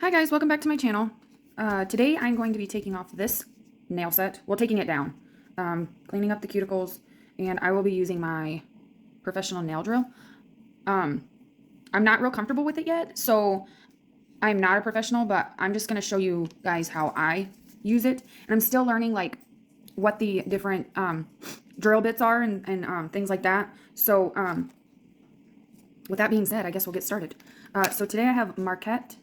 Hi guys, welcome back to my channel. Today I'm going to be taking off this nail set, well taking it down, cleaning up the cuticles, and I will be using my professional nail drill. I'm not real comfortable with it yet, so I'm not a professional, but I'm just going to show you guys how I use it. And I'm still learning like what the different drill bits are and things like that. So with that being said, I guess we'll get started. So today I have Marquette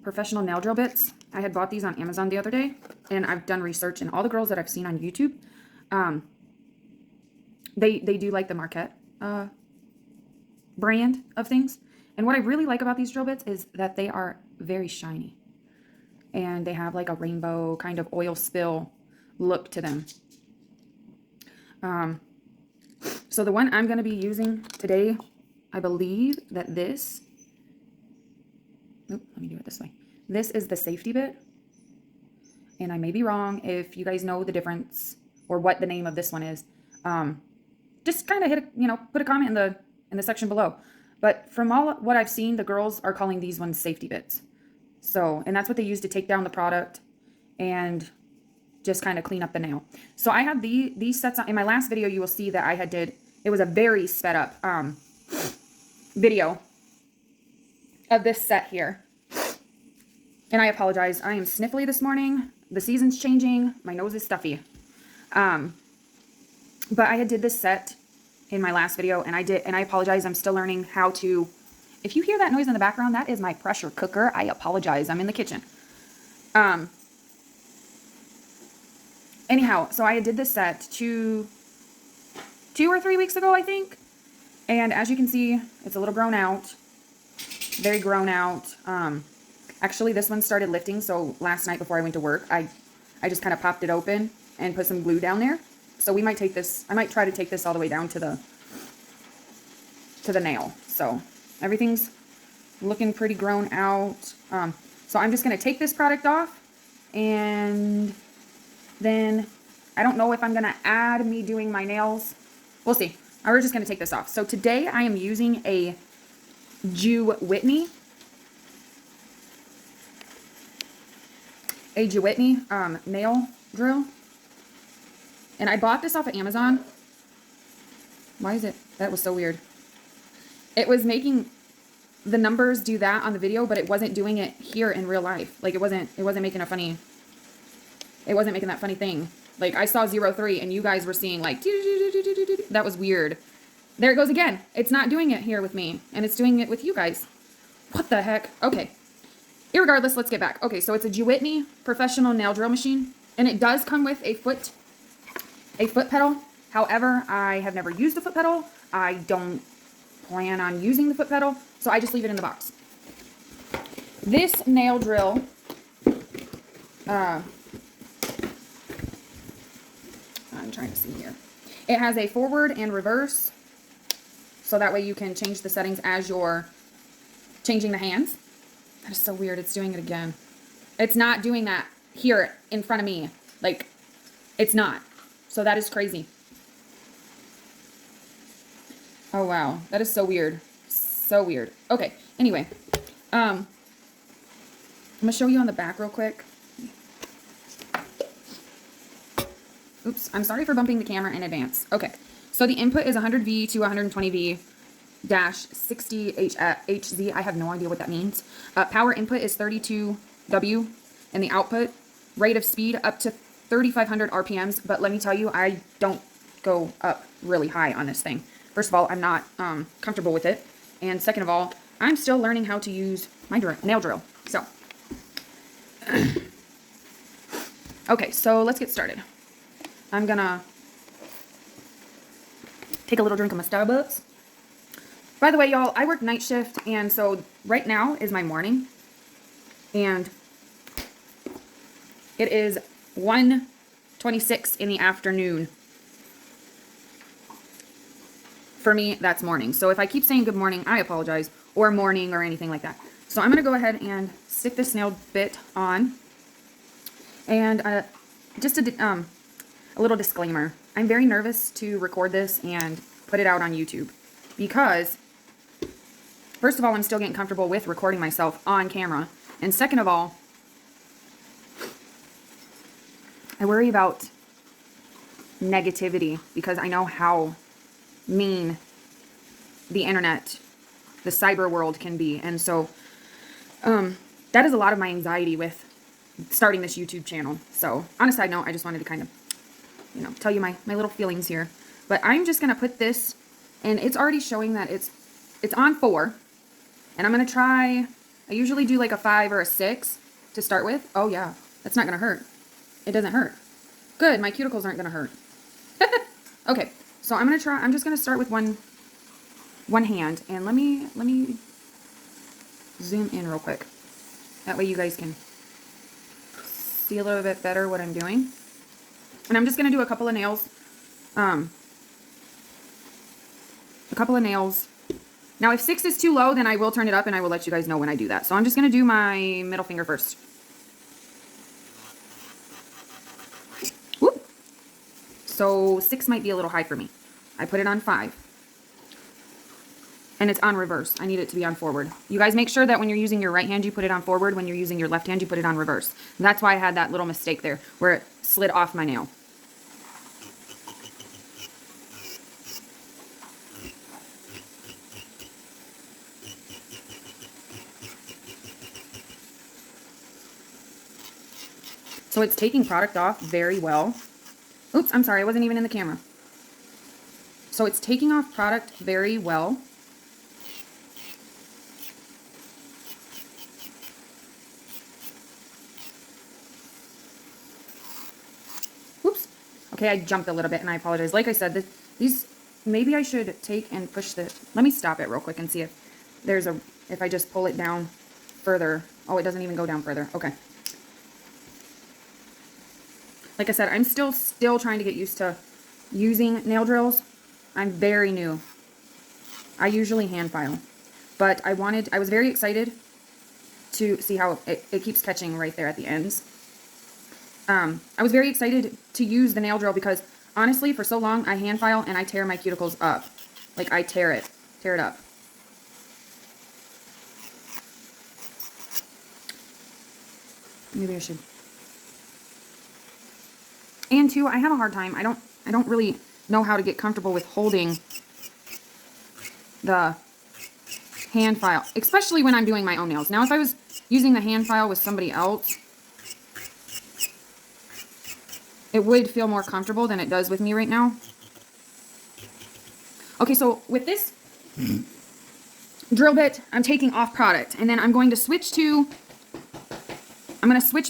professional nail drill bits. I had bought these on Amazon the other day, and I've done research, and all the girls that I've seen on YouTube, they do like the Marquette brand of things. And what I really like about these drill bits is that they are very shiny, and they have like a rainbow kind of oil spill look to them. So the one I'm going to be using today, I believe that this, let me do it this way. This is the safety bit, and I may be wrong. If you guys know the difference or what the name of this one is, just kind of put a comment in the section below. But from all what I've seen, the girls are calling these ones safety bits. So, and that's what they use to take down the product and just kind of clean up the nail. So I have these sets on. In my last video, you will see that it was a very sped up video of this set here. And I apologize. I am sniffly this morning. The season's changing. My nose is stuffy. But I did this set in my last video, and I apologize. I'm still learning how to. If you hear that noise in the background, that is my pressure cooker. I apologize. I'm in the kitchen. Anyhow, so I did this set two or 3 weeks ago, I think. And as you can see, it's a little grown out. Very grown out. Actually, this one started lifting, so last night before I went to work, I just kind of popped it open and put some glue down there. So we might take this, I might try to take this all the way down to the nail. So everything's looking pretty grown out. So I'm just going to take this product off, and then I don't know if I'm going to add me doing my nails. We'll see. We're just going to take this off. So today I am using a DYI nail drill, and I bought this off of Amazon. Why is it? That was so weird. It was making the numbers do that on the video, but it wasn't doing it here in real life. Like it wasn't making that funny thing. Like I saw 03 and you guys were seeing like that was weird. There it goes again. It's not doing it here with me, and it's doing it with you guys. What the heck? Okay. Irregardless, let's get back. Okay, so it's a DYI professional nail drill machine, and it does come with a foot pedal. However, I have never used a foot pedal. I don't plan on using the foot pedal, so I just leave it in the box. This nail drill, I'm trying to see here. It has a forward and reverse, so that way you can change the settings as you're changing the hands. That is so weird. It's doing it again. It's not doing that here in front of me. Like, it's not. So that is crazy. Oh, wow. That is so weird. So weird. Okay. Anyway. I'm going to show you on the back real quick. Oops. I'm sorry for bumping the camera in advance. Okay. So the input is 100V to 120V. -60 HZ. I have no idea what that means. Power input is 32W, and the output rate of speed up to 3,500 RPMs. But let me tell you, I don't go up really high on this thing. First of all, I'm not comfortable with it, and second of all, I'm still learning how to use my nail drill. So, okay, so let's get started. I'm gonna take a little drink of my Starbucks. By the way, y'all, I work night shift, and so right now is my morning, and it is 1:26 in the afternoon. For me, that's morning. So if I keep saying good morning, I apologize, or morning or anything like that. So I'm going to go ahead and stick this nail bit on, and just a little disclaimer. I'm very nervous to record this and put it out on YouTube because first of all, I'm still getting comfortable with recording myself on camera. And second of all, I worry about negativity because I know how mean the internet, the cyber world can be. And so that is a lot of my anxiety with starting this YouTube channel. So on a side note, I just wanted to kind of, you know, tell you my little feelings here. But I'm just going to put this, and it's already showing that it's on 4. And I'm going to try, I usually do like a 5 or a 6 to start with. Oh yeah, that's not going to hurt. It doesn't hurt. Good, my cuticles aren't going to hurt. Okay, so I'm going to try, I'm just going to start with one hand. And let me zoom in real quick. That way you guys can see a little bit better what I'm doing. And I'm just going to do a couple of nails. Now, if 6 is too low, then I will turn it up and I will let you guys know when I do that. So I'm just going to do my middle finger first. Whoop. So 6 might be a little high for me. I put it on 5. And it's on reverse. I need it to be on forward. You guys make sure that when you're using your right hand, you put it on forward. When you're using your left hand, you put it on reverse. And that's why I had that little mistake there where it slid off my nail. So it's taking product off very well. Oops, I'm sorry, I wasn't even in the camera. So it's taking off product very well. Oops. Okay, I jumped a little bit and I apologize. Like I said, these, maybe I should take and push the, let me stop it real quick and see if there's a, if I just pull it down further. Oh, it doesn't even go down further. Okay. Like I said, I'm still trying to get used to using nail drills. I'm very new. I usually hand file. But I was very excited to see how it keeps catching right there at the ends. I was very excited to use the nail drill because, honestly, for so long, I hand file and I tear my cuticles up. Like, I tear it up. Maybe I should... And two, I have a hard time. I don't really know how to get comfortable with holding the hand file, especially when I'm doing my own nails. Now, if I was using the hand file with somebody else, it would feel more comfortable than it does with me right now. Okay, so with this drill bit, I'm taking off product, and then I'm going to switch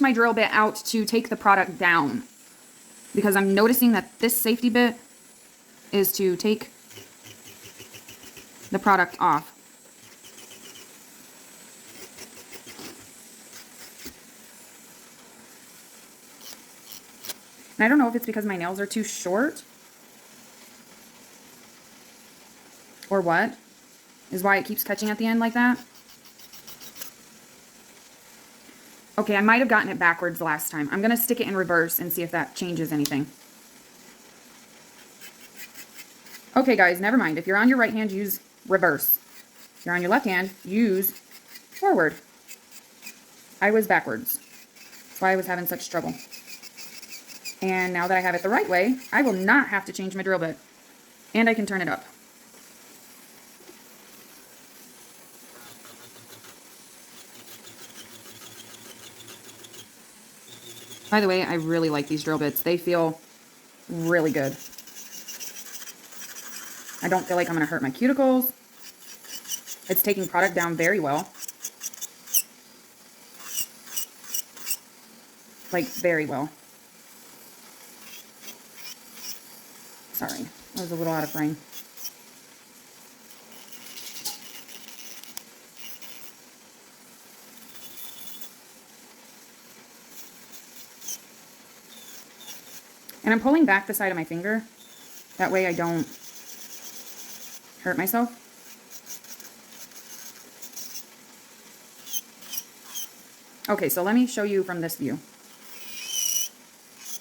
my drill bit out to take the product down. Because I'm noticing that this safety bit is to take the product off. And I don't know if it's because my nails are too short or what is why it keeps catching at the end like that. Okay, I might have gotten it backwards last time. I'm going to stick it in reverse and see if that changes anything. Okay, guys, never mind. If you're on your right hand, use reverse. If you're on your left hand, use forward. I was backwards. That's why I was having such trouble. And now that I have it the right way, I will not have to change my drill bit. And I can turn it up. By the way, I really like these drill bits. They feel really good. I don't feel like I'm going to hurt my cuticles. It's taking product down very well. Like, very well. Sorry, I was a little out of frame. And I'm pulling back the side of my finger. That way I don't hurt myself. Okay, so let me show you from this view.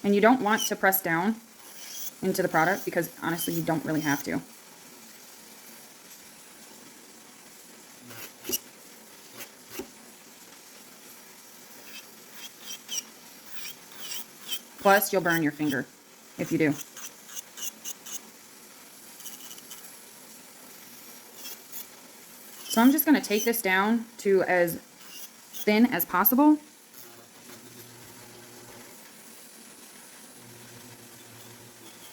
And you don't want to press down into the product because honestly you don't really have to. Plus, you'll burn your finger if you do. So I'm just going to take this down to as thin as possible.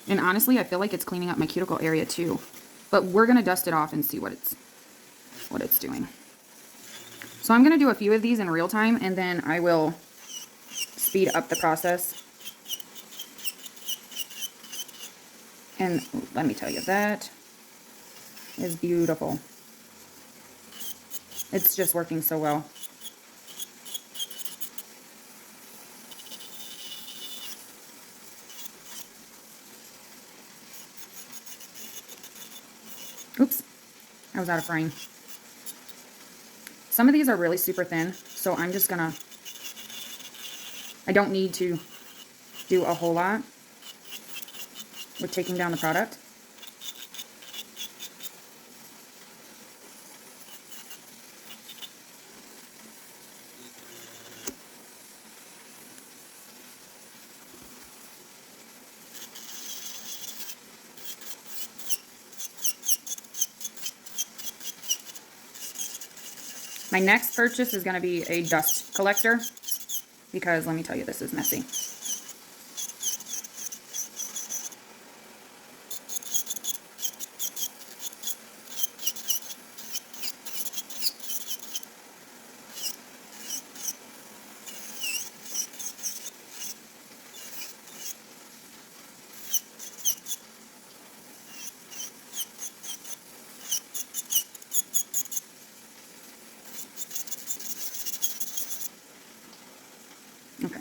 And honestly, I feel like it's cleaning up my cuticle area too. But we're going to dust it off and see what it's doing. So I'm going to do a few of these in real time, and then I will speed up the process. And let me tell you, that is beautiful. It's just working so well. Oops, I was out of frame. Some of these are really super thin, so I'm just gonna, I don't need to do a whole lot with taking down the product. My next purchase is going to be a dust collector, because let me tell you, this is messy. Okay.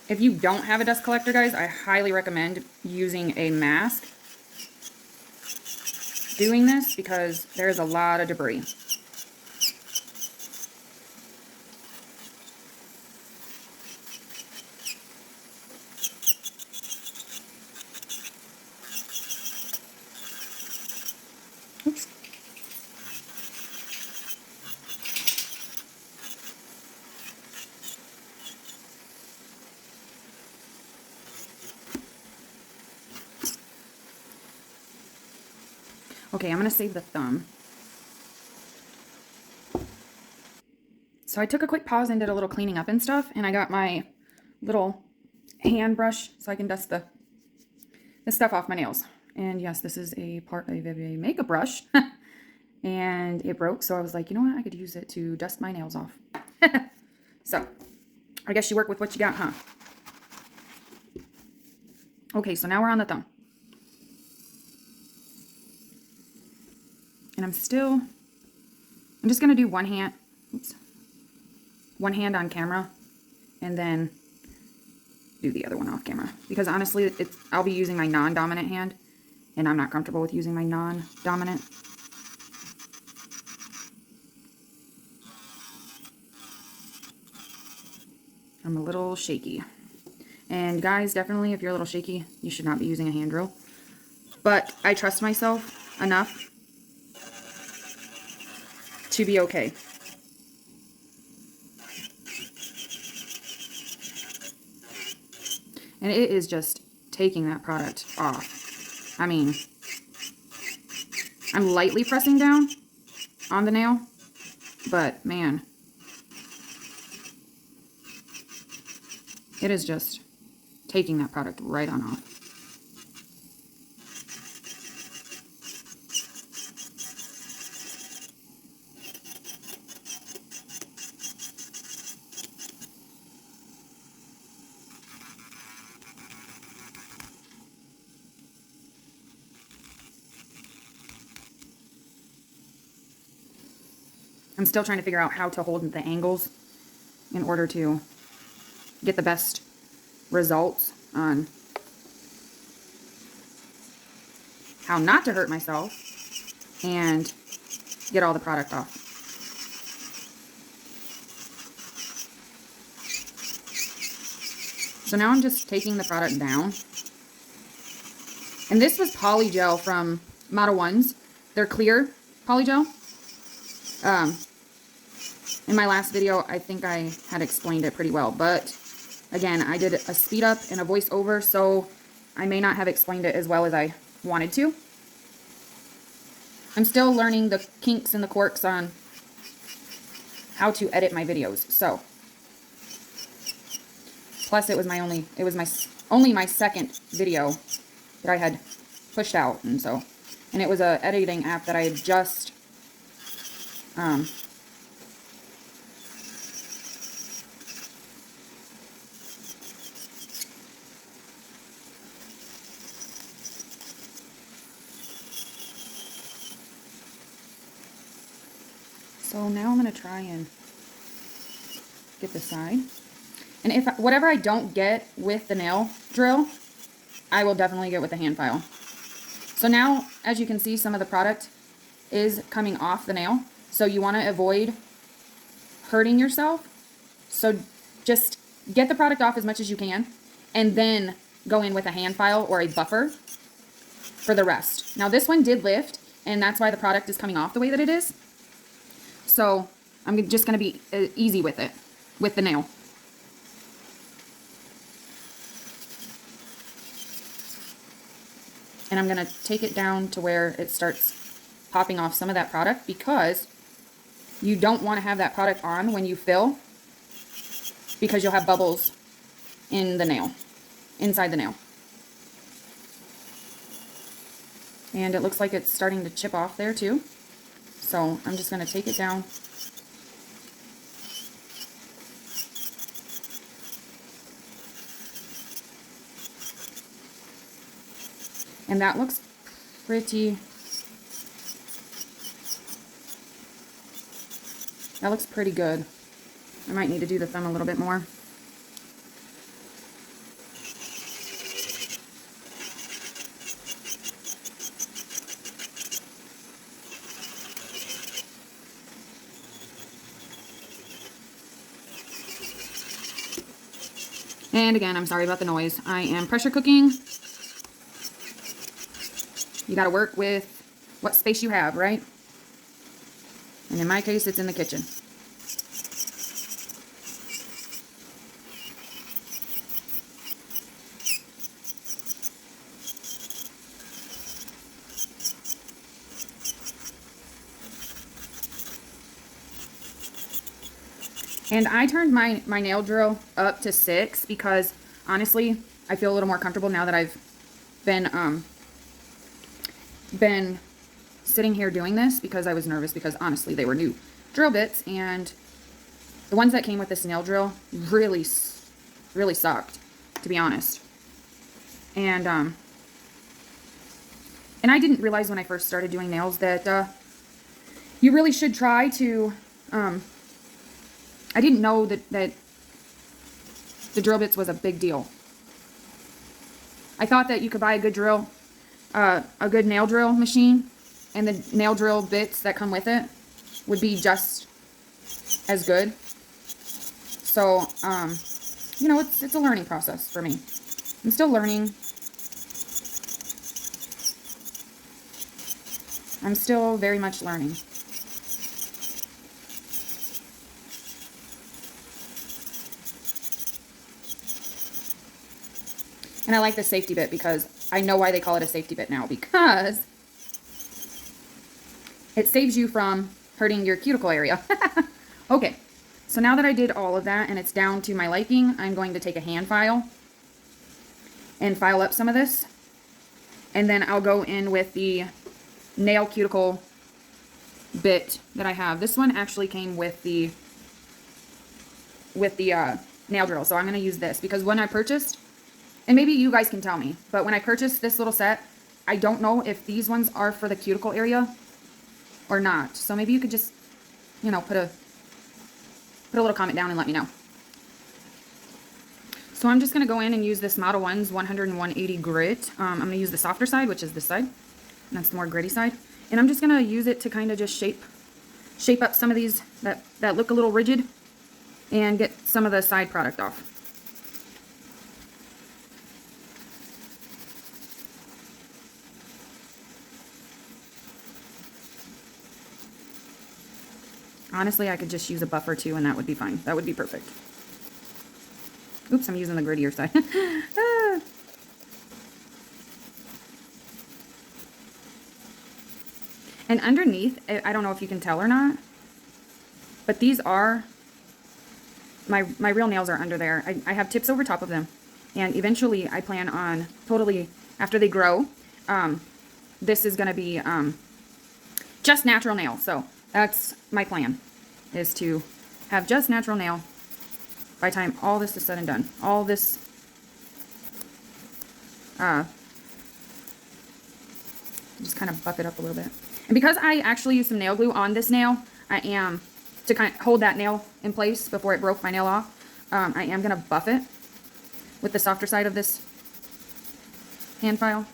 If you don't have a dust collector, guys, I highly recommend using a mask doing this, because there's a lot of debris. Oops. Okay, I'm going to save the thumb. So I took a quick pause and did a little cleaning up and stuff, and I got my little hand brush so I can dust the stuff off my nails. And yes, this is a part of a makeup brush, and it broke, so I was like, you know what, I could use it to dust my nails off. So, I guess you work with what you got, huh? Okay, so now we're on the thumb. And I'm just going to do one hand on camera, and then do the other one off camera. Because honestly, I'll be using my non-dominant hand, and I'm not comfortable with using my non-dominant. I'm a little shaky. And guys, definitely, if you're a little shaky, you should not be using a hand drill. But I trust myself enough to be okay. And it is just taking that product off. I mean, I'm lightly pressing down on the nail, but man, it is just taking that product right on off. I'm still trying to figure out how to hold the angles in order to get the best results on how not to hurt myself and get all the product off. So now I'm just taking the product down. And this was polygel from Model 1s. They're clear polygel. In my last video, I think I had explained it pretty well, but again, I did a speed up and a voiceover, so I may not have explained it as well as I wanted to. I'm still learning the kinks and the quirks on how to edit my videos. So, plus it was my only my second video that I had pushed out, and it was a editing app that I had just so now I'm going to try and get the side. And if whatever I don't get with the nail drill, I will definitely get with the hand file. So now, as you can see, some of the product is coming off the nail. So you want to avoid hurting yourself. So just get the product off as much as you can, and then go in with a hand file or a buffer for the rest. Now this one did lift, and that's why the product is coming off the way that it is. So I'm just going to be easy with it, with the nail. And I'm going to take it down to where it starts popping off some of that product, because you don't want to have that product on when you fill, because you'll have bubbles in the nail, inside the nail. And it looks like it's starting to chip off there too. So I'm just going to take it down. And that looks pretty, good. I might need to do the thumb a little bit more. And again, I'm sorry about the noise. I am pressure cooking. You got to work with what space you have, right? And in my case, it's in the kitchen. And I turned my nail drill up to 6 because, honestly, I feel a little more comfortable now that I've been sitting here doing this, because I was nervous because, honestly, they were new drill bits, and the ones that came with this nail drill really sucked, to be honest. And I didn't realize when I first started doing nails that you really should try to... I didn't know that the drill bits was a big deal. I thought that you could buy a good drill, a good nail drill machine, and the nail drill bits that come with it would be just as good. So, you know, it's a learning process for me. I'm still learning. I'm still very much learning. And I like the safety bit because I know why they call it a safety bit now, because it saves you from hurting your cuticle area. Okay, so now that I did all of that and it's down to my liking, I'm going to take a hand file and file up some of this. And then I'll go in with the nail cuticle bit that I have. This one actually came with the nail drill, so I'm going to use this because when I purchased... And maybe you guys can tell me, but when I purchased this little set, I don't know if these ones are for the cuticle area or not. So maybe you could just, you know, put a little comment down and let me know. So I'm just going to go in and use this Model 1's 100 and 180 grit. I'm going to use the softer side, which is this side. And that's the more gritty side. And I'm just going to use it to kind of just shape up some of these that look a little rigid and get some of the side product off. Honestly, I could just use a buffer too, and that would be fine. That would be perfect. Oops, I'm using the grittier side. Ah. And underneath, I don't know if you can tell or not, but these are, my real nails are under there. I have tips over top of them. And eventually, I plan on totally, after they grow, this is going to be just natural nail. So that's my plan, is to have just natural nail by the time all this is said and done. All this, just kind of buff it up a little bit. And because I actually used some nail glue on this nail, I am, to kind of hold that nail in place before it broke my nail off, I am going to buff it with the softer side of this hand file.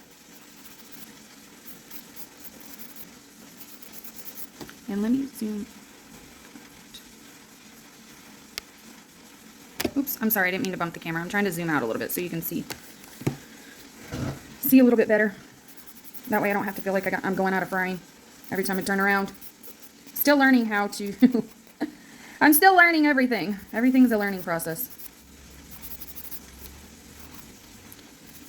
And let me zoom. Oops, I'm sorry, I didn't mean to bump the camera. I'm trying to zoom out a little bit so you can see a little bit better. That way I don't have to feel like I'm going out of frame every time I turn around. Still learning how to... I'm still learning everything. Everything's a learning process.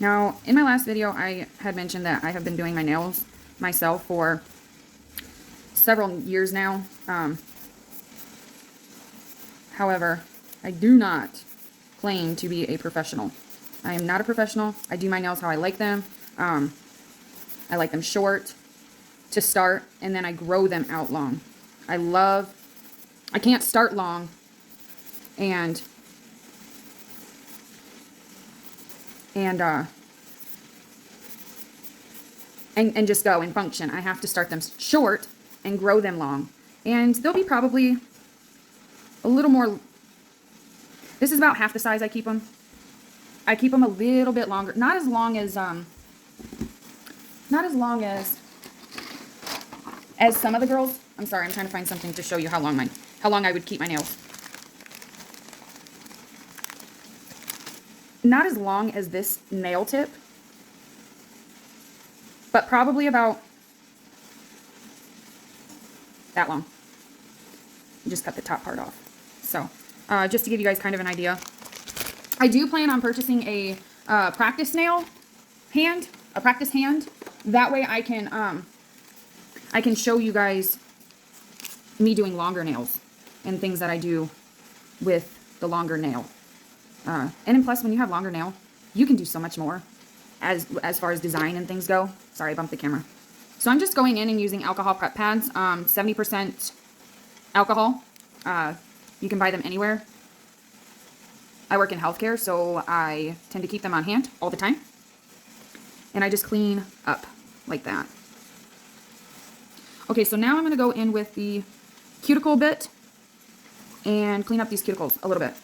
Now, in my last video, I had mentioned that I have been doing my nails myself for several years now. However, I do not claim to be a professional. I am not a professional. I do my nails how I like them. I like them short to start, and then I grow them out long. I can't start long and just go and function. I have to start them short and grow them long. And they'll be probably a little more, this is about half the size I keep them. I keep them a little bit longer. Not as long as some of the girls. I'm sorry, I'm trying to find something to show you how long I would keep my nails. Not as long as this nail tip, but probably about that long. You just cut the top part off. So, just to give you guys kind of an idea, I do plan on purchasing a practice hand. That way I can show you guys me doing longer nails and things that I do with the longer nail. And then plus, when you have longer nail, you can do so much more as far as design and things go. Sorry, I bumped the camera. So I'm just going in and using alcohol prep pads, 70% alcohol. You can buy them anywhere. I work in healthcare, so I tend to keep them on hand all the time. And I just clean up like that. Okay, so now I'm going to go in with the cuticle bit and clean up these cuticles a little bit.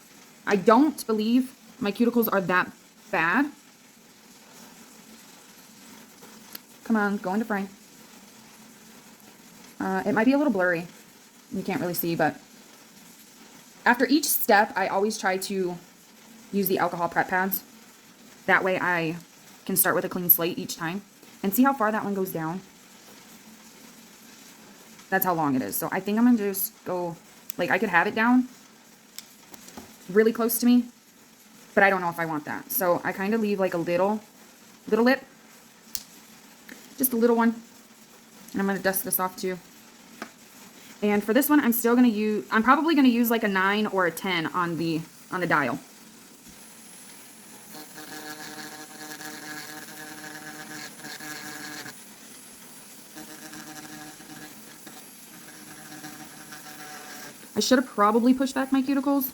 I don't believe my cuticles are that bad. Come on, go into frame. It might be a little blurry. You can't really see, but after each step, I always try to use the alcohol prep pads. That way I can start with a clean slate each time. And see how far that one goes down? That's how long it is. So I think I'm going to just go, like, I could have it down really close to me, but I don't know if I want that. So I kind of leave like a little lip, just a little one. And I'm going to dust this off too. And for this one, I'm probably going to use like a 9 or a 10 on the dial. I should have probably pushed back my cuticles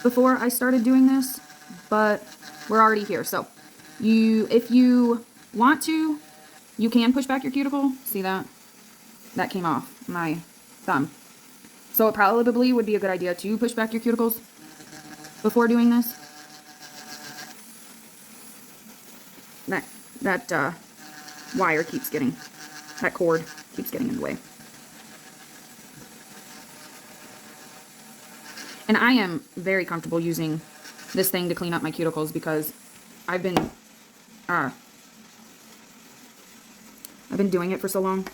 before I started doing this, but we're already here. So if you want to, you can push back your cuticle. See that? That came off my thumb. So it probably would be a good idea to push back your cuticles before doing this. That wire keeps getting, that cord keeps getting in the way. And I am very comfortable using this thing to clean up my cuticles because I've been doing it for so long.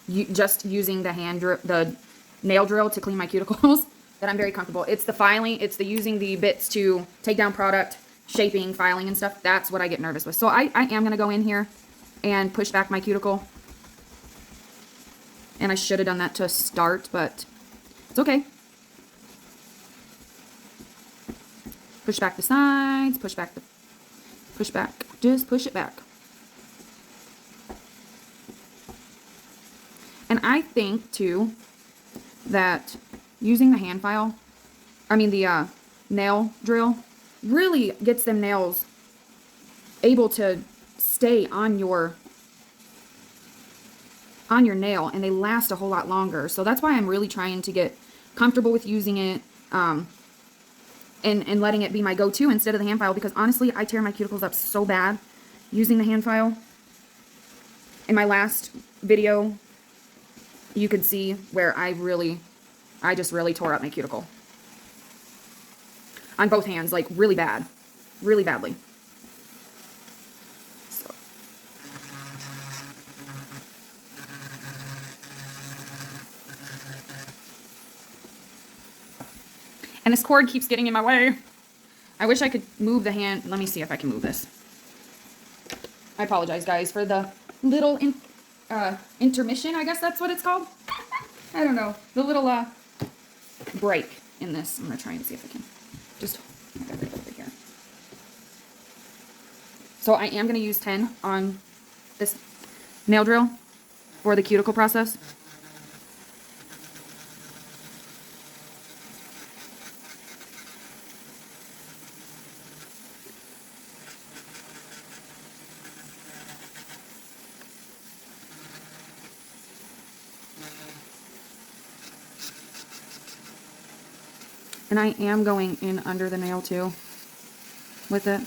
Just using the nail drill to clean my cuticles that I'm very comfortable. It's the filing, it's the using the bits to take down product, shaping, filing and stuff. That's what I get nervous with. So I am going to go in here and push back my cuticle. And I should have done that to start, but it's okay. Push back the sides, push back, just push it back. And I think too that using the hand file, the nail drill, really gets them nails able to stay on your nail, and they last a whole lot longer. So that's why I'm really trying to get comfortable with using it, and letting it be my go-to instead of the hand file, because honestly, I tear my cuticles up so bad using the hand file. In my last video, you could see where I just really tore up my cuticle. On both hands, like really bad. Really badly. So. And this cord keeps getting in my way. I wish I could move the hand. Let me see if I can move this. I apologize, guys, for the little intermission. I guess that's what it's called. I don't know. The little break in this. I'm going to try and see if I can just have it right over here. So I am going to use 10 on this nail drill for the cuticle process. And I am going in under the nail too with it.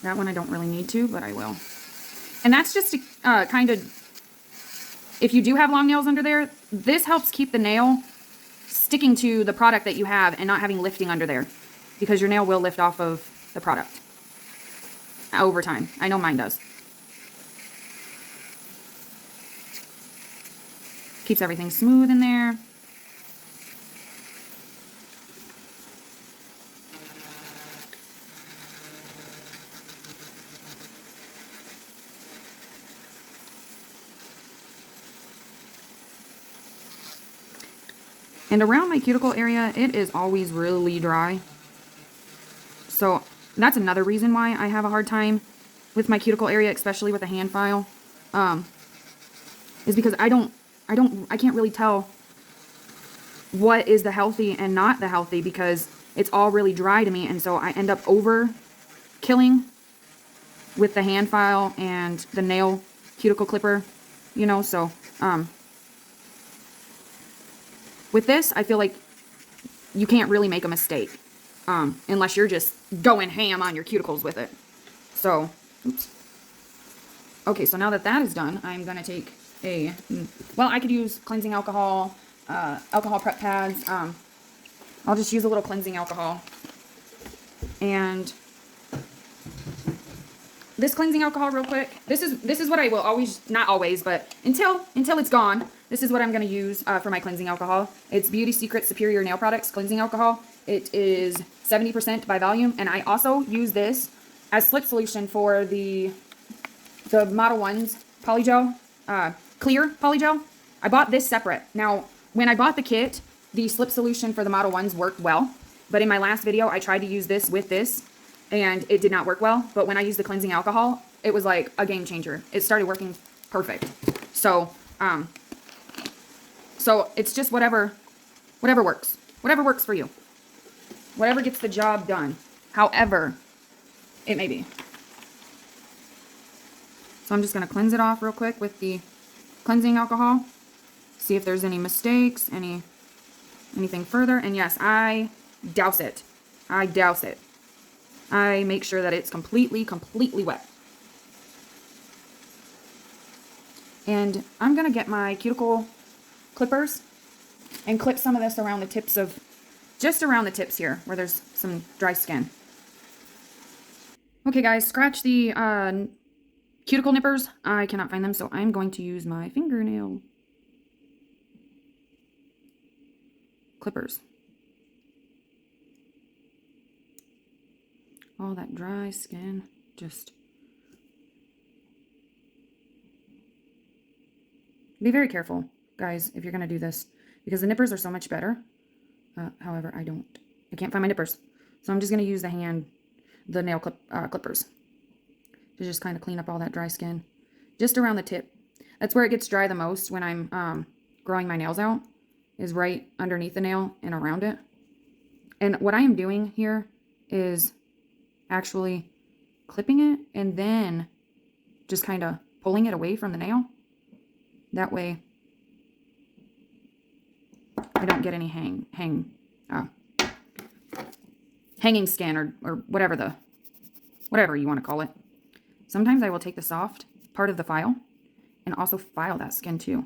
That one I don't really need to, but I will. And that's just to kind of, if you do have long nails under there, this helps keep the nail sticking to the product that you have and not having lifting under there, because your nail will lift off of the product over time. I know mine does. Keeps everything smooth in there. And around my cuticle area, it is always really dry. So that's another reason why I have a hard time with my cuticle area, especially with a hand file, is because I can't really tell what is the healthy and not the healthy, because it's all really dry to me. And so I end up over killing with the hand file and the nail cuticle clipper, you know. So with this, I feel like you can't really make a mistake unless you're just going ham on your cuticles with it. So, oops. Okay, so now that that is done, I'm going to take well, I could use cleansing alcohol, alcohol prep pads. I'll just use a little cleansing alcohol. And this cleansing alcohol real quick, this is what I will always, not always, but until it's gone, this is what I'm going to use for my cleansing alcohol. It's Beauty Secret Superior Nail Products cleansing alcohol. It is 70% by volume, and I also use this as slip solution for the Model 1's polygel, clear polygel. I bought this separate. Now, when I bought the kit, the slip solution for the Model 1's worked well, but in my last video, I tried to use this with this, and it did not work well. But when I used the cleansing alcohol, it was like a game changer. It started working perfect. So, so it's just whatever works. Whatever works for you. Whatever gets the job done. However it may be. So I'm just going to cleanse it off real quick with the cleansing alcohol. See if there's any mistakes, anything further. And yes, I douse it. I douse it. I make sure that it's completely wet. And I'm going to get my cuticle clippers and clip some of this around the tips of, just around the tips here where there's some dry skin. Okay guys, scratch the cuticle nippers. I cannot find them, so I'm going to use my fingernail clippers. All that dry skin, just be very careful, guys, if you're going to do this, because the nippers are so much better. However, I can't find my nippers, so I'm just going to use the nail clippers to just kind of clean up all that dry skin just around the tip. That's where it gets dry the most when I'm growing my nails out, is right underneath the nail and around it. And what I am doing here is actually clipping it and then just kind of pulling it away from the nail. That way I don't get any hanging skin or whatever you want to call it. Sometimes I will take the soft part of the file and also file that skin too.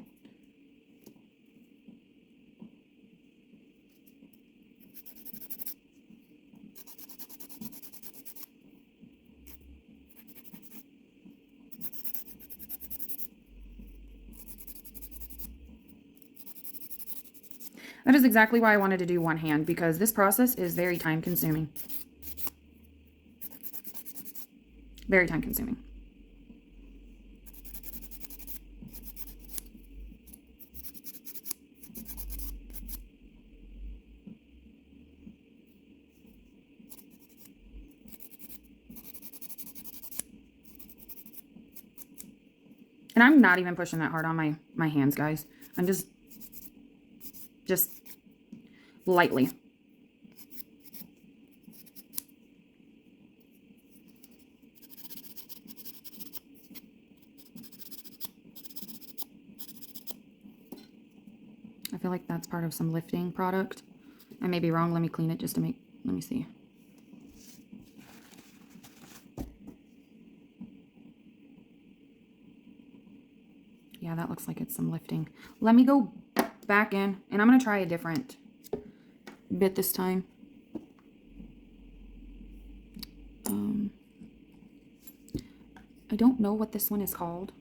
That is exactly why I wanted to do one hand, because this process is very time consuming. Very time consuming. And I'm not even pushing that hard on my hands, guys. I'm just lightly. I feel like that's part of some lifting product. I may be wrong. Let me clean it just to let me see. Yeah, that looks like it's some lifting. Let me go back in, and I'm going to try a different bit this time. I don't know what this one is called,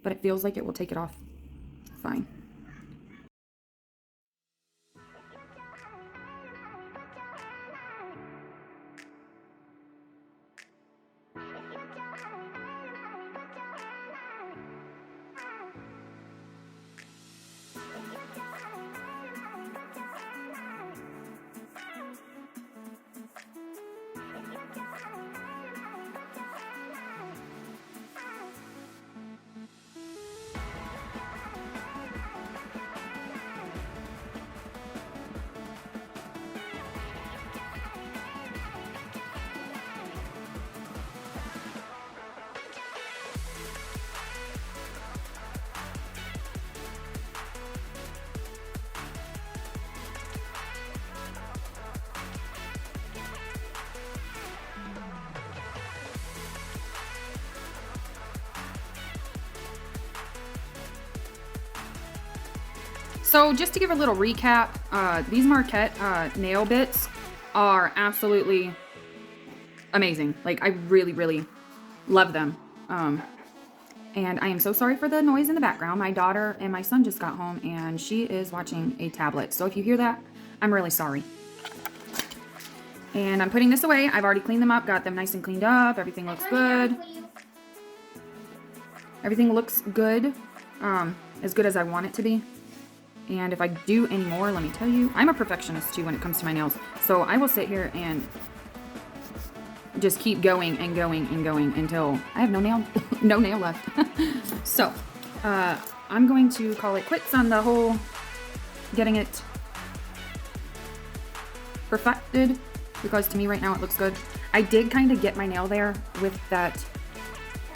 but it feels like it will take it off fine. So just to give a little recap, these Marquette nail bits are absolutely amazing. Like, I really, really love them. And I am so sorry for the noise in the background. My daughter and my son just got home, and she is watching a tablet. So if you hear that, I'm really sorry. And I'm putting this away. I've already cleaned them up, got them nice and cleaned up. Everything looks good. Everything looks good, as good as I want it to be. And if I do any more, let me tell you, I'm a perfectionist too when it comes to my nails. So I will sit here and just keep going and going and going until I have no nail left. So I'm going to call it quits on the whole getting it perfected, because to me right now it looks good. I did kind of get my nail there with that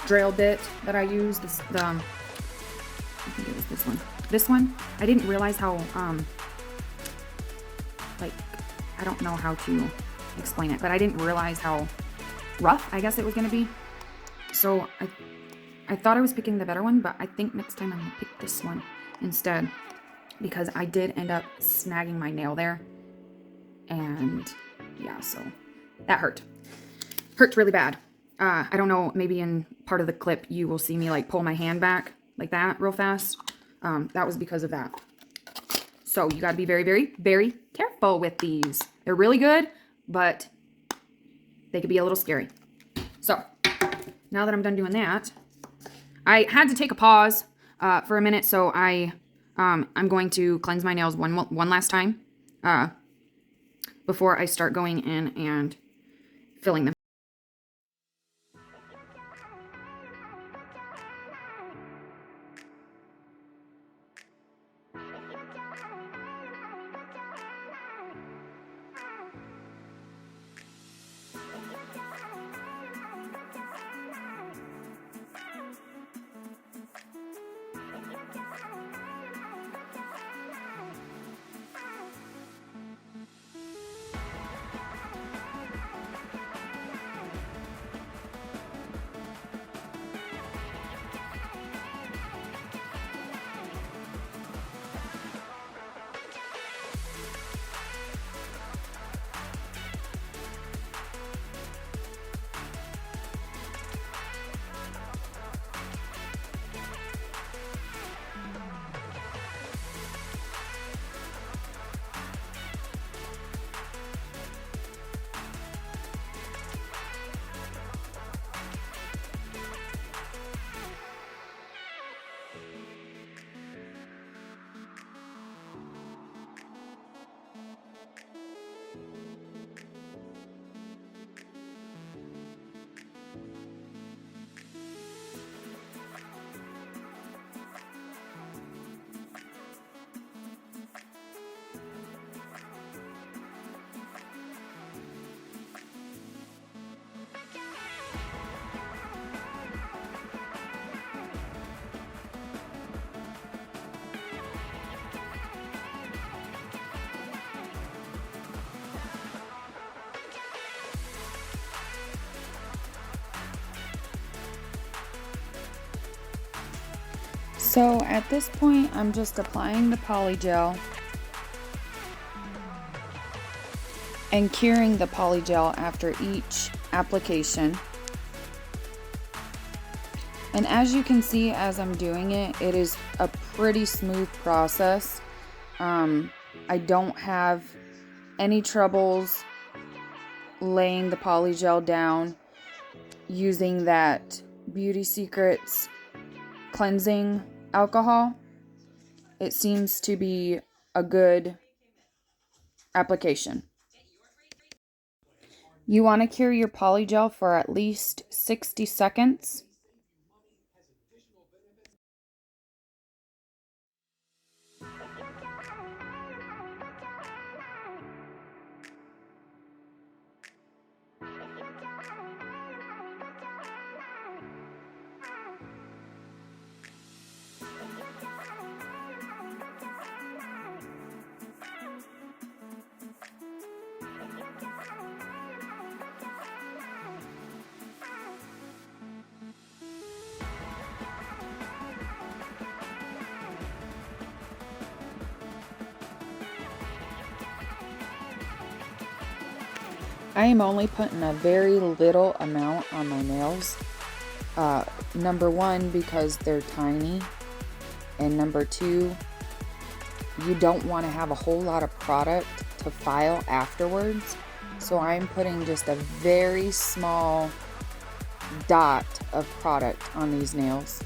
drill bit that I used. I think it was this one. This one, I didn't realize how, like, I don't know how to explain it, but I didn't realize how rough, I guess it was going to be. So I thought I was picking the better one, but I think next time I'm going to pick this one instead, because I did end up snagging my nail there. And yeah, so that hurt. Hurt really bad. I don't know, maybe in part of the clip you will see me like pull my hand back like that real fast. That was because of that. So you got to be very, very, very careful with these. They're really good, but they could be a little scary. So now that I'm done doing that, I had to take a pause for a minute, so I'm going to cleanse my nails one last time before I start going in and filling them. So at this point, I'm just applying the polygel and curing the polygel after each application. And as you can see, as I'm doing it, it is a pretty smooth process. I don't have any troubles laying the polygel down using that Beauty Secrets cleansing alcohol. It seems to be a good application. You want to cure your polygel for at least 60 seconds. I am only putting a very little amount on my nails. Number one, because they're tiny. And number two, you don't want to have a whole lot of product to file afterwards. So I'm putting just a very small dot of product on these nails.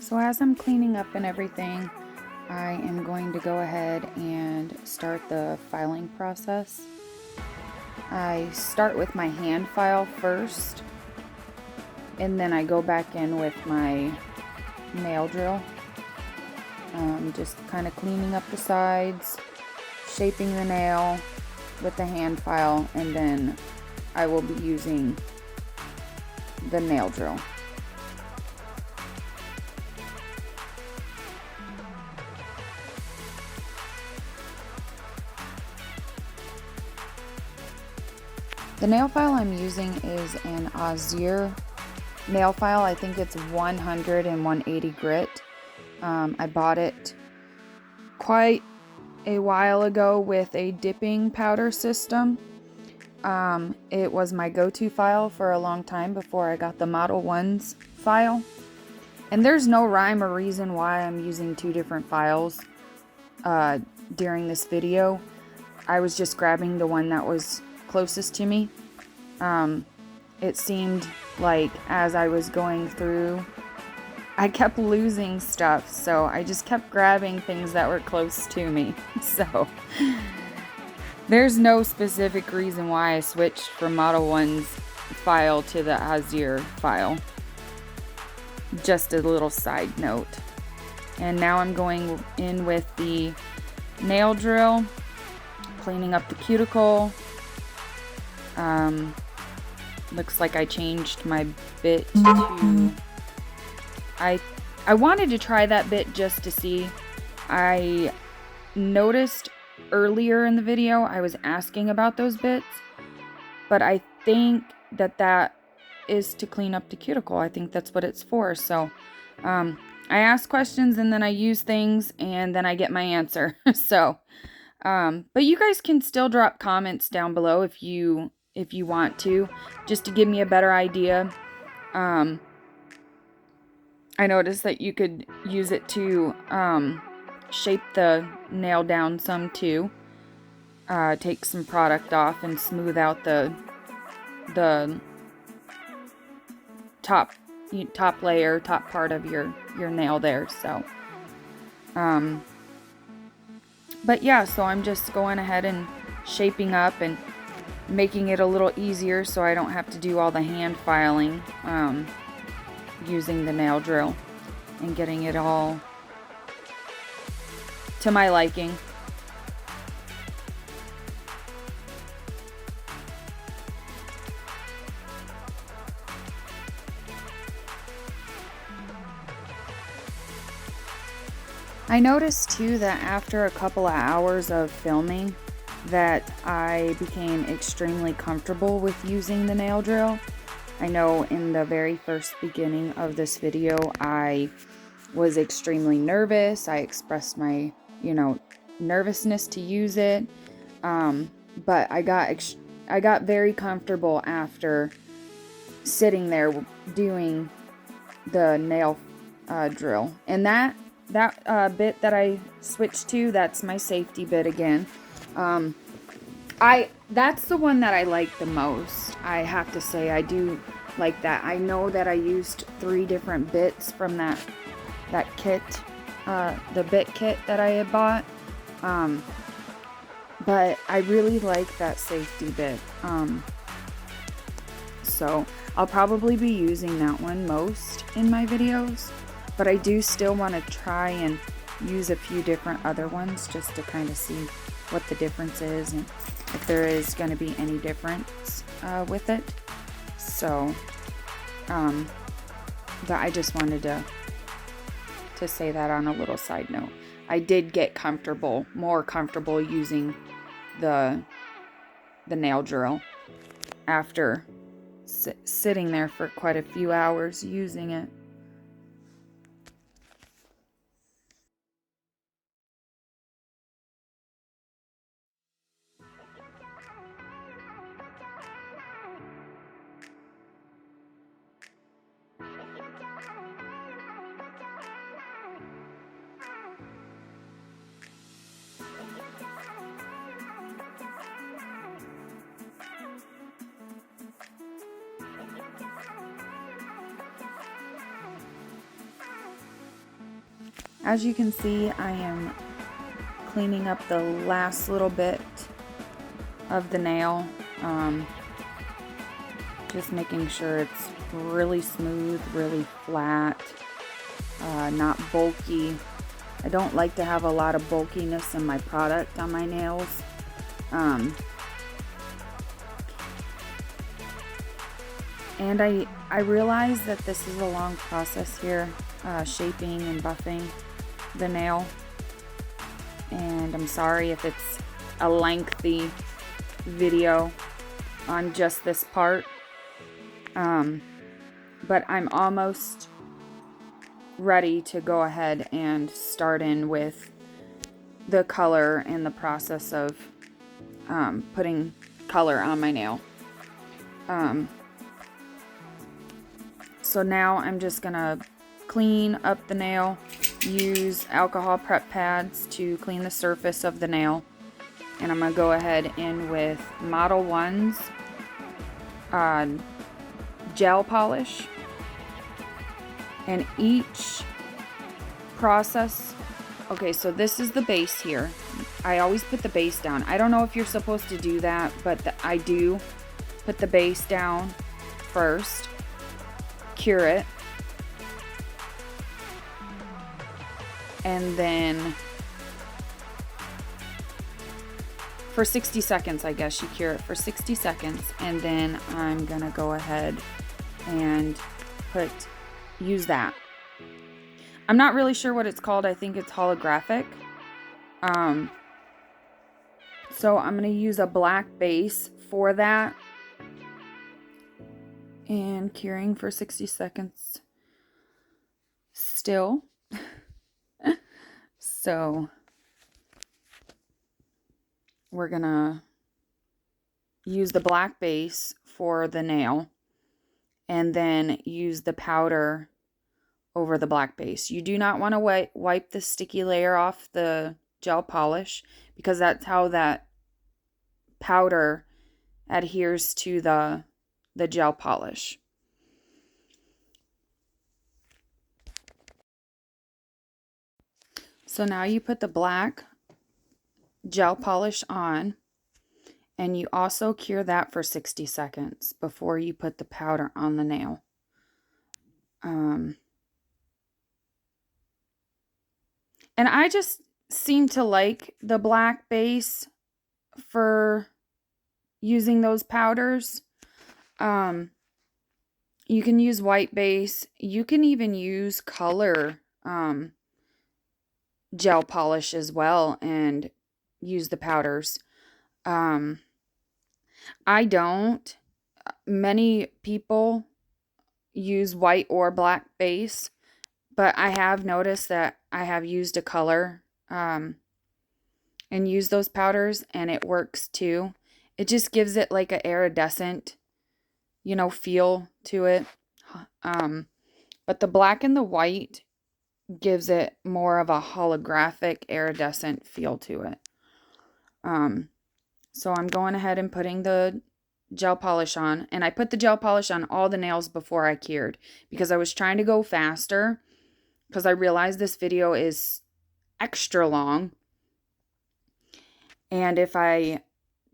So as I'm cleaning up and everything, I am going to go ahead and start the filing process. I start with my hand file first, and then I go back in with my nail drill. Just kind of cleaning up the sides, shaping the nail with the hand file, and then I will be using the nail drill. The nail file I'm using is an Azure nail file. I think it's 100 and 180 grit. I bought it quite a while ago with a dipping powder system. It was my go-to file for a long time before I got the Model 1's file. And there's no rhyme or reason why I'm using two different files during this video. I was just grabbing the one that was closest to me. It seemed like as I was going through, I kept losing stuff, so I just kept grabbing things that were close to me. So there's no specific reason why I switched from Model 1's file to the Azure file. Just a little side note. And now I'm going in with the nail drill, cleaning up the cuticle. Looks like I changed my bit to... I wanted to try that bit just to see. I noticed earlier in the video I was asking about those bits, but I think that is to clean up the cuticle. I think that's what it's for. So I ask questions and then I use things and then I get my answer. So but you guys can still drop comments down below if you want to, just to give me a better idea. I noticed that you could use it to shape the nail down some too. Take some product off and smooth out the top layer, top part of your nail there. So but yeah, so I'm just going ahead and shaping up and making it a little easier so I don't have to do all the hand filing, using the nail drill and getting it all to my liking. I noticed too that after a couple of hours of filming that I became extremely comfortable with using the nail drill. I know in the very first beginning of this video I was extremely nervous. I expressed my, nervousness to use it. But I got very comfortable after sitting there doing the nail drill. And that bit that I switched to, that's my safety bit again. That's the one that I like the most. I have to say I do like that. I know that I used 3 different bits from that kit, the bit kit that I had bought. But I really like that safety bit. So I'll probably be using that one most in my videos. But I do still want to try and use a few different other ones just to kind of see what the difference is and if there is going to be any difference with it. So but I just wanted to say that on a little side note. I did get more comfortable using the nail drill after sitting there for quite a few hours using it. As you can see, I am cleaning up the last little bit of the nail. Just making sure it's really smooth, really flat, not bulky. I don't like to have a lot of bulkiness in my product on my nails. And I realize that this is a long process here, shaping and buffing the nail. And I'm sorry if it's a lengthy video on just this part. But I'm almost ready to go ahead and start in with the color and the process of putting color on my nail. So now I'm just gonna clean up the nail, use alcohol prep pads to clean the surface of the nail, and I'm gonna go ahead in with Model 1's gel polish. And each process, okay, so this is the base here. I always put the base down. I don't know if you're supposed to do that, but I do put the base down first, cure it, and then for 60 seconds, I guess you cure it for 60 seconds, and then I'm gonna go ahead and use that. I'm not really sure what it's called. I think it's holographic. So I'm gonna use a black base for that, and curing for 60 seconds still. So we're gonna use the black base for the nail, and then use the powder over the black base. You do not want to wipe the sticky layer off the gel polish, because that's how that powder adheres to the gel polish. So now you put the black gel polish on, and you also cure that for 60 seconds before you put the powder on the nail. And I just seem to like the black base for using those powders. You can use white base. You can even use color gel polish as well and use the powders. I don't. Many people use white or black base, but I have noticed that I have used a color and used those powders, and it works too. It just gives it like an iridescent, feel to it. But the black and the white gives it more of a holographic, iridescent feel to it. So I'm going ahead and putting the gel polish on, and I put the gel polish on all the nails before I cured, because I was trying to go faster, because I realized this video is extra long, and if I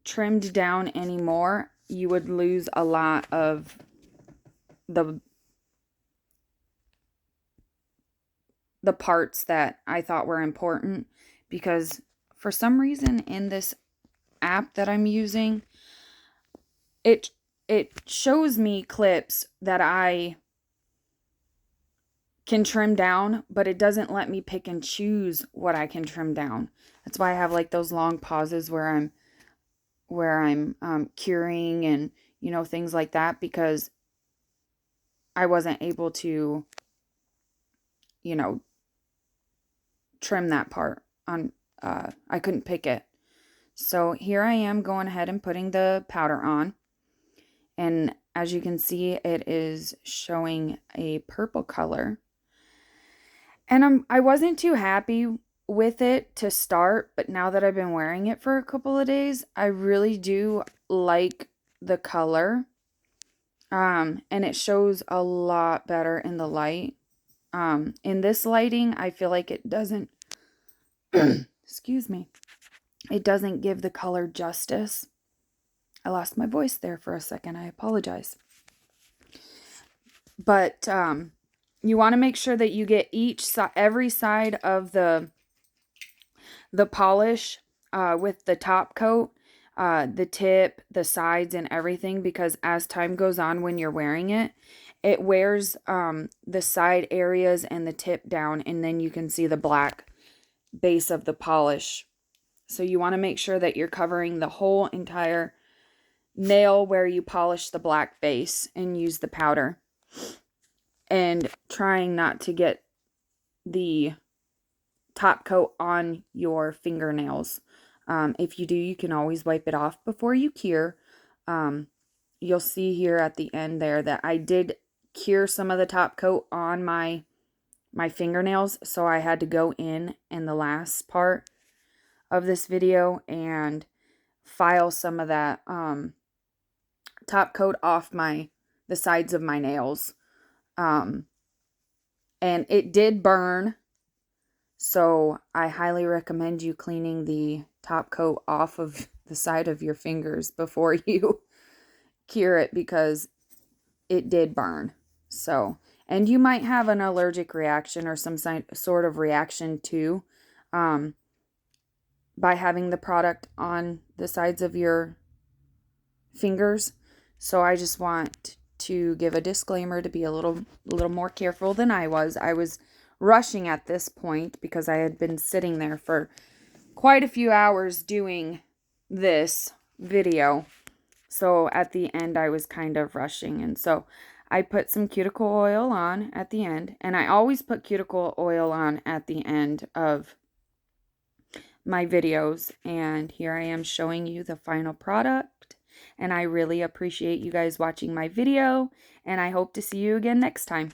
trimmed down any more, you would lose a lot of the parts that I thought were important, because for some reason in this app that I'm using, it shows me clips that I can trim down, but it doesn't let me pick and choose what I can trim down. That's why I have like those long pauses where I'm curing and things like that, because I wasn't able to trim that part on. I couldn't pick it. So here I am going ahead and putting the powder on, and as you can see, it is showing a purple color, and I wasn't too happy with it to start, but now that I've been wearing it for a couple of days, I really do like the color, and it shows a lot better in the light. In this lighting, I feel like it doesn't, excuse me, it doesn't give the color justice. I lost my voice there for a second. I apologize. But you want to make sure that you get every side of the polish with the top coat, the tip, the sides, and everything, because as time goes on when you're wearing it, it wears the side areas and the tip down, and then you can see the black base of the polish. So you want to make sure that you're covering the whole entire nail where you polish the black base and use the powder, and trying not to get the top coat on your fingernails. If you do, you can always wipe it off before you cure. You'll see here at the end there that I did cure some of the top coat on my fingernails, so I had to go in the last part of this video and file some of that top coat off the sides of my nails. And it did burn, so I highly recommend you cleaning the top coat off of the side of your fingers before you cure it, because it did burn. So, and you might have an allergic reaction or some sort of reaction too, by having the product on the sides of your fingers. So I just want to give a disclaimer to be a little more careful than I was. I was rushing at this point because I had been sitting there for quite a few hours doing this video. So at the end, I was kind of rushing. And so I put some cuticle oil on at the end. And I always put cuticle oil on at the end of my videos. And here I am showing you the final product. And I really appreciate you guys watching my video. And I hope to see you again next time.